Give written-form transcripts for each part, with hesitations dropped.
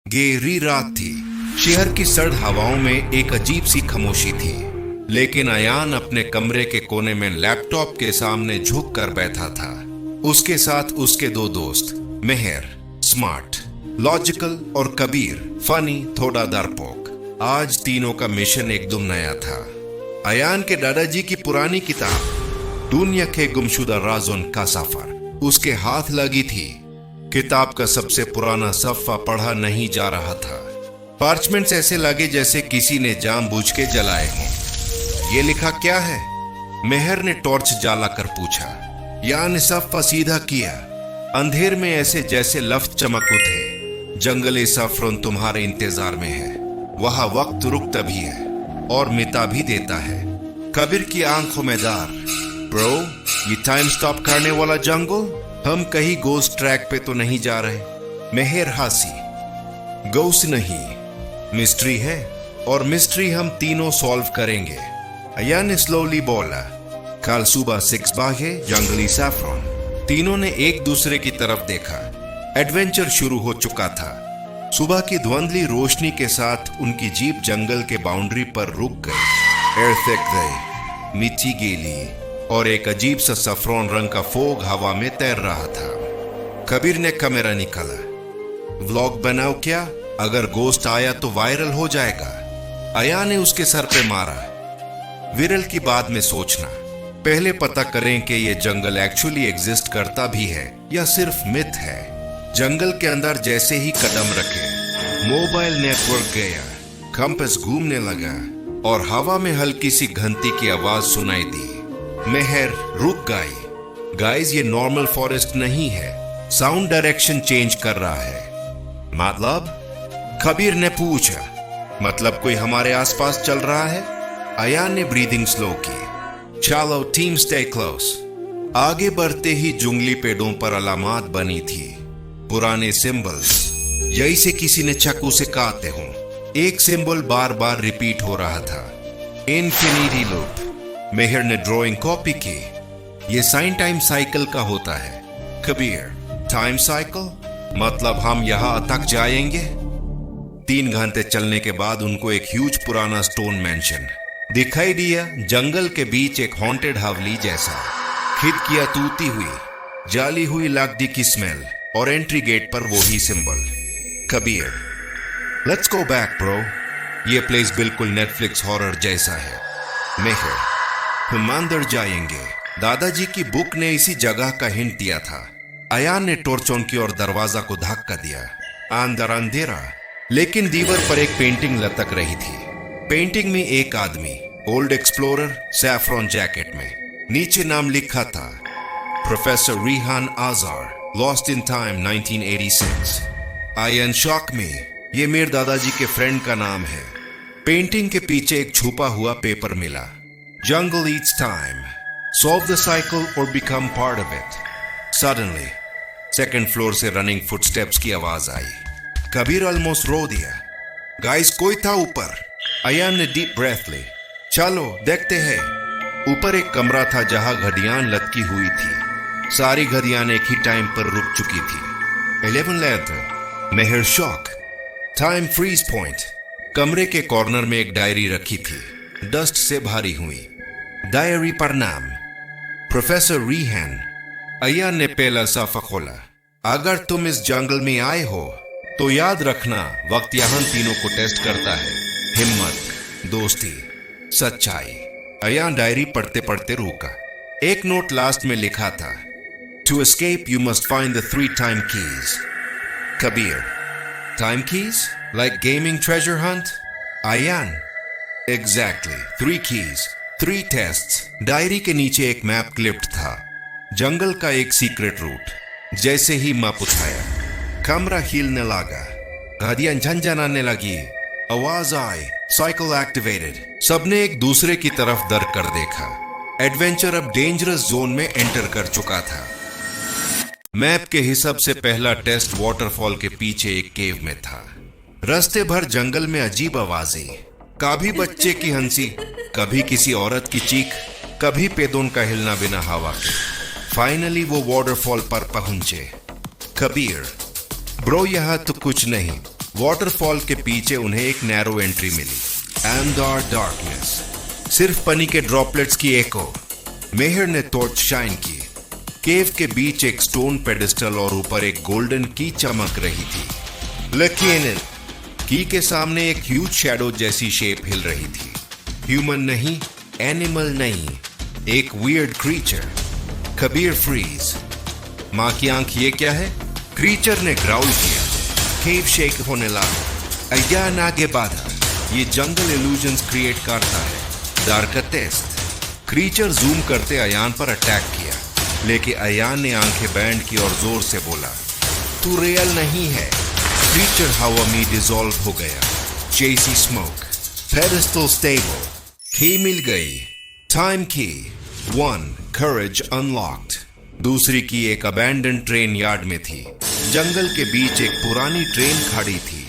गहरी रात थी। शहर की सर्द हवाओं में एक अजीब सी खामोशी थी, लेकिन अयान अपने कमरे के कोने में लैपटॉप के सामने झुक कर बैठा था। उसके साथ उसके दो दोस्त, मेहर स्मार्ट, लॉजिकल, और कबीर फनी, थोड़ा डरपोक। आज तीनों का मिशन एकदम नया था। अयान के दादाजी की पुरानी किताब दुनिया के गुमशुदा राज़ों का सफर उसके हाथ लगी थी। किताब का सबसे पुराना सफ़ा पढ़ा नहीं जा रहा था। पार्चमेंट्स ऐसे लगे जैसे किसी ने जानबूझ के जलाए हों। ये लिखा क्या है? मेहर ने टॉर्च जला कर पूछा। यान ने सफ़ा सीधा किया। अंधेर में ऐसे जैसे लफ्ज़ चमक उठे। जंगली सफरों तुम्हारे इंतजार में है। वहां वक्त रुकता भी है और मिटा भी देता है। कबीर की आंखों में दार। ब्रो, ये टाइम स्टॉप करने वाला जंगल? हम कहीं गोस्ट ट्रैक पे तो नहीं जा रहे? मेहर हंसी। गोस्ट नहीं, मिस्ट्री है, और मिस्ट्री हम तीनों सॉल्व करेंगे। अयान ने स्लोली बोला। कल सुबह 6 बजे जंगली सैफरन। तीनों ने एक दूसरे की तरफ देखा। एडवेंचर शुरू हो चुका था। सुबह की धुंधली रोशनी के साथ उनकी जीप जंगल के बाउंड्री पर रुक गई। एयर थिक थी, मिट्टी गीली, और एक अजीब सा सफरोन रंग का फोग हवा में तैर रहा था। कबीर ने कैमरा निकाला। व्लॉग बनाओ क्या? अगर गोस्ट आया तो वायरल हो जाएगा। आया ने उसके सर पे मारा। विरल की बाद में सोचना। पहले पता करें कि ये जंगल एक्चुअली एग्जिस्ट करता भी है या सिर्फ मिथ है। जंगल के अंदर जैसे ही कदम रखे, मोबाइल नेटवर्क गया, कंपास घूमने लगा, और हवा में हल्की सी घंटी की आवाज सुनाई दी। मेहर रुक गई। गाइस, ये नॉर्मल फॉरेस्ट नहीं है। साउंड डायरेक्शन चेंज कर रहा है। मतलब? कबीर ने पूछा। मतलब कोई हमारे आसपास चल रहा है? अयान ने ब्रीदिंग स्लो की। चलो टीम, स्टे क्लोज। आगे बढ़ते ही जंगली पेड़ों पर अलामात बनी थी। पुराने सिंबल्स, जैसे किसी ने चाकू से काटे हों। एक सिंबल बार बार रिपीट हो रहा था। Infinity loop. मेहर ने ड्राइंग कॉपी की। ये साइन टाइम साइकिल का होता है। Kabir, time cycle? मतलब हम यहां अटक जाएंगे? 3 घंटे चलने के बाद उनको एक ह्यूज पुराना स्टोन मैंशन दिखाई दिया। जंगल के बीच एक हॉन्टेड हवेली जैसा। खिड़कियां टूटी हुई, जाली हुई लकड़ी की स्मेल, और एंट्री गेट पर वही symbol. Kabir, let's go back bro. ये प्लेस बिल्कुल नेटफ्लिक्स हॉरर जैसा है। मेहर, हम अंदर जाएंगे। दादाजी की बुक ने इसी जगह का हिंट दिया था। अयान ने टॉर्चों की ओर दरवाजा को धक्का दिया। अंदर अंधेरा, लेकिन दीवार पर एक पेंटिंग लटक रही थी। पेंटिंग में एक आदमी, ओल्ड एक्सप्लोरर, सैफरन जैकेट में। नीचे नाम लिखा था, प्रोफेसर रिहान आजार, lost in time 1986। Ion shock में, ये मेरे दादाजी के फ्रेंड का नाम है। पेंटिंग के पीछे एक छुपा हुआ पेपर मिला। Jungle eats time. Solve the cycle or become part of it. Suddenly, second floor से running footsteps की आवाज आई। कबीर almost रो दिया। Guys, कोई था ऊपर? अयान ने डीप ब्रेथ ली। चलो देखते हैं। ऊपर एक कमरा था जहां घड़ियां लटकी हुई थी। सारी घड़ियां एक ही टाइम पर रुक चुकी थी। 11 Mehar shock. Time freeze point. कमरे के कॉर्नर में एक डायरी रखी थी, डस्ट से भारी हुई। डायरी पर नाम, प्रोफेसर रिहान। अयान ने पहला साफा खोला। अगर तुम इस जंगल में आए हो तो याद रखना, वक्त यहां तीनों को टेस्ट करता है। हिम्मत, दोस्ती, सच्चाई। अयान डायरी पढ़ते पढ़ते रुका। एक नोट लास्ट में लिखा था, to escape you must find the 3 time keys. Kabir, time keys? Like gaming treasure hunt? Ayan, exactly, 3 keys, 3 tests. Diary के नीचे एक मैप क्लिप्ड था। जंगल का एक सीक्रेट रूट। जैसे ही मैप उठाया, कमरा हिलने लगा, घड़ियां झनझनाने लगी, आवाज आई, साइकिल एक्टिवेटेड। सबने एक दूसरे की तरफ दर कर देखा। एडवेंचर अब डेंजरस जोन में एंटर कर चुका था। मैप के हिसाब से पहला टेस्ट वाटरफॉल के पीछे एक केव में था। रास्ते भर जंगल में अजीब आवाजें, कभी बच्चे की हंसी, कभी किसी औरत की चीख, कभी पेदों का हिलना बिना हवा के। फाइनली वो वाटरफॉल पर पहुंचे। कबीर, ब्रो यहाँ तो कुछ नहीं, वाटरफॉल के पीछे उन्हें एक नैरो एंट्री मिली। अंदर डार्कनेस, सिर्फ पानी के ड्रॉपलेट्स की एको। मेहर ने टॉर्च शाइन की। केव के बीच एक स्टोन पेडिस्टल और ऊपर एक गोल्डन की चमक रही थी। लेकिन की के सामने एक ह्यूज शैडो जैसी शेप हिल रही थी। ह्यूमन नहीं, एनिमल नहीं, एक वियर्ड क्रीचर। कबीर फ्रीज। मां की आंख, ये क्या है? क्रीचर ने ग्राउल किया। केव शेक होने लगा। अयान आगे बढ़ा। ये जंगल इल्यूजन्स क्रिएट करता है। डार्कटेस्ट। क्रीचर जूम करते अयान पर अटैक किया, लेकिन अयान ने आंखें बैंड की और जोर से बोला, तू रियल नहीं है। क्रीचर हवा में डिसॉल्व हो गया। चेसी स्मोक। Pedestal stable. की मिल गई। टाइम की 1 करेज अनलॉक्ड। दूसरी की एक अबैंडन ट्रेन यार्ड में थी। जंगल के बीच एक पुरानी ट्रेन खड़ी थी,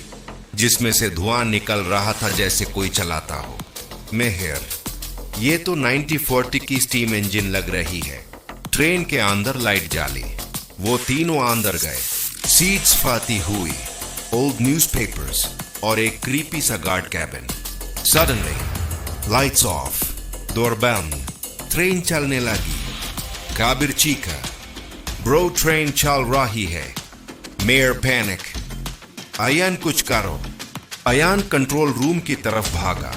जिसमें से धुआं निकल रहा था जैसे कोई चलाता हो। मेहर, ये तो 1940 की स्टीम इंजन लग रही है। ट्रेन के अंदर लाइट जाली। वो तीनों अंदर गए। सीट्स फाती हुई, ओल्ड न्यूज़पेपर्स और एक क्रीपी सा guard cabin. Suddenly lights off, door बंद, ट्रेन चलने लगी। काबिर चीखा, ब्रो ट्रेन चल रही है। Mayor panic. अयान कुछ करो। अयान कंट्रोल रूम की तरफ भागा,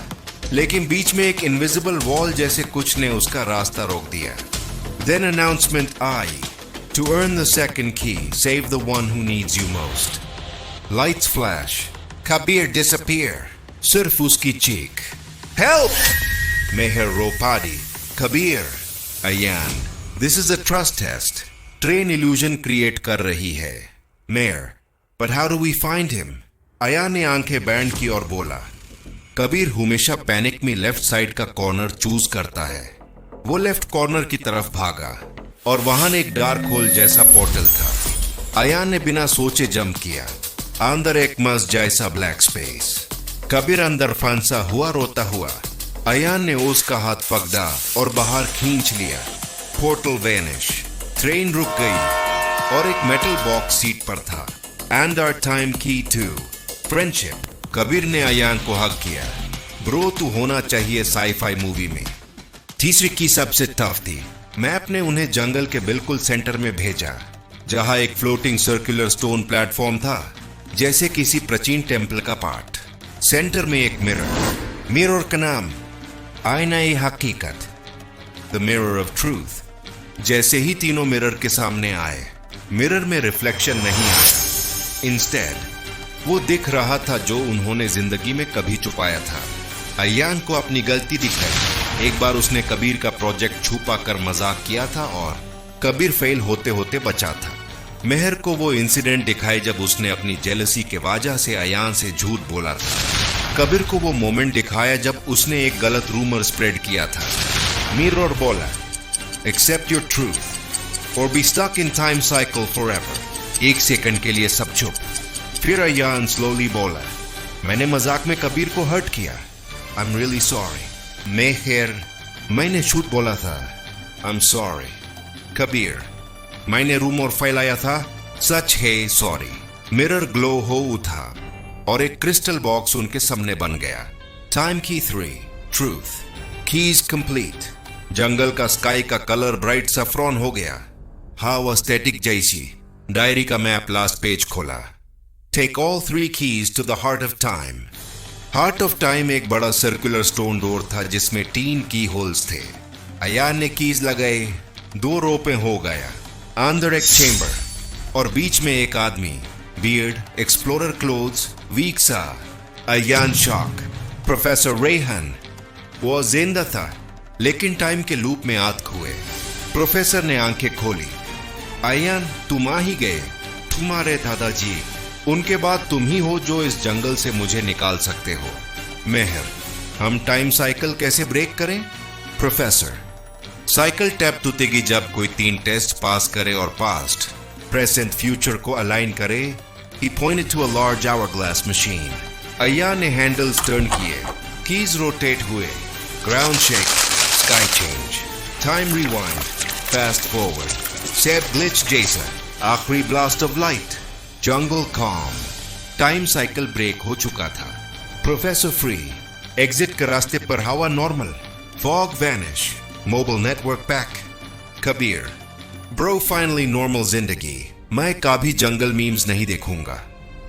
लेकिन बीच में एक इनविजिबल वॉल जैसे कुछ ने उसका रास्ता रोक दिया। Then announcement I, to earn the second key, save the one who needs you most. Lights flash. Kabir disappear. सिर्फ उसकी चीख, help! मेहर रो पाड़ी। Kabir. Ayan, this is a trust test. Train illusion create कर रही है। Mehar, but how do we find him? Ayan ने आंखें बैंड की और बोला। कबीर हमेशा पैनिक में लेफ्ट साइड का कॉर्नर चूज करता है। वो लेफ्ट कॉर्नर की तरफ भागा और वहां एक डार्क होल जैसा पोर्टल था। अयान ने बिना सोचे जंप किया। अंदर एक मस्त जैसा ब्लैक स्पेस। कबीर अंदर फंसा हुआ रोता हुआ। अयान ने उसका हाथ पकड़ा और बाहर खींच लिया। Portal vanish. ट्रेन रुक गई और एक मेटल बॉक्स सीट पर था। एंड आवर टाइम की 2 फ्रेंडशिप। कबीर ने अयान को हग किया। ब्रो, तू होना चाहिए साई-फाई मूवी में। तीसरी की सबसे टफ थी। मैप ने उन्हें जंगल के बिल्कुल सेंटर में भेजा, जहां एक फ्लोटिंग सर्कुलर स्टोन प्लेटफॉर्म था, जैसे किसी प्राचीन टेम्पल का पार्ट। सेंटर में एक मिरर। मिरर का नाम आईना-ए हकीकत, द मिरर ऑफ ट्रूथ। जैसे ही तीनों मिरर के सामने आए, मिरर में रिफ्लेक्शन नहीं आया। इंस्टेड वो दिख रहा था जो उन्होंने जिंदगी में कभी छुपाया था। अयान को अपनी गलती दिखाई। एक बार उसने कबीर का प्रोजेक्ट छुपा कर मजाक किया था और कबीर फेल होते होते बचा था। मेहर को वो इंसिडेंट दिखाई जब उसने अपनी जेलसी के वजह से अयान से झूठ बोला था। कबीर को वो मोमेंट दिखाया जब उसने एक गलत रूमर स्प्रेड किया था। मिरर बोला, एक्सेप्ट योर ट्रूथ और be stuck in time cycle forever. 1 second के लिए सब चुप। फिर अयान स्लोली बोला, मैंने मजाक में कबीर को हर्ट किया। I am really sorry. Mehar, मैंने झूठ बोला था। I am sorry. कबीर, मैंने रूमर फैलाया था। सच है, सॉरी। मिरर ग्लो हो उठा और एक क्रिस्टल बॉक्स उनके सामने बन गया। टाइम की 3 ट्रूथ। Keys complete. जंगल का स्काई का कलर ब्राइट सफ्रॉन हो गया। हवा स्टैटिक जैसी। डायरी का मैप लास्ट पेज खोला। Take all 3 keys to the heart of time. Heart of time एक बड़ा सर्कुलर स्टोन डोर था जिसमें 3 की होल्स थे। अयान ने कीज लगाए। 2 रोपे हो गया। अंदर एक चेंबर और बीच में एक आदमी। बियर्ड, एक्सप्लोरर क्लोथ्स, वीक सा। अयान शॉक। प्रोफेसर रेहान। वो जिंदा था, लेकिन टाइम के लूप में आग हुए। प्रोफेसर ने आंखें खोली। अयान, तुम आ ही गए। तुम्हारे दादाजी। उनके बाद तुम ही हो जो इस जंगल से मुझे निकाल सकते हो। मेहर, हम टाइम साइकिल कैसे ब्रेक करें? प्रोफेसर, साइकिल टैप टूटेगी जब कोई 3 टेस्ट पास करे और पास्ट, प्रेजेंट, फ्यूचर को अलाइन करे। He pointed to a large hourglass machine. Ayya ने हैंडल्स टर्न किए। कीज रोटेट हुए। Ground shake, sky change, time rewind, fast forward, save glitch जैसा। आखिरी ब्लास्ट ऑफ लाइट। जंगल कॉम। टाइम साइकिल ब्रेक हो चुका था। प्रोफेसर फ्री, एग्जिट के रास्ते पर हवा normal, fog vanish, mobile network back. Kabir, bro finally normal जिंदगी, मैं कभी जंगल मीम्स नहीं देखूंगा।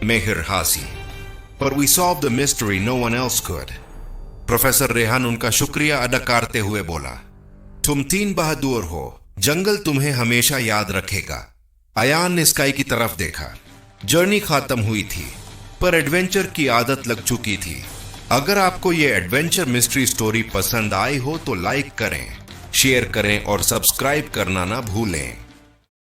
मेहर हासी, पर we solve the mystery no one else could. Professor Rehan उनका शुक्रिया अदा करते हुए बोला, तुम तीन बहादुर हो, जंगल तुम्हें हमेशा याद रखेगा। अयान ने स्काई की तरफ देखा। जर्नी खत्म हुई थी, पर एडवेंचर की आदत लग चुकी थी। अगर आपको ये एडवेंचर मिस्ट्री स्टोरी पसंद आई हो तो लाइक करें, शेयर करें और सब्सक्राइब करना ना भूलें।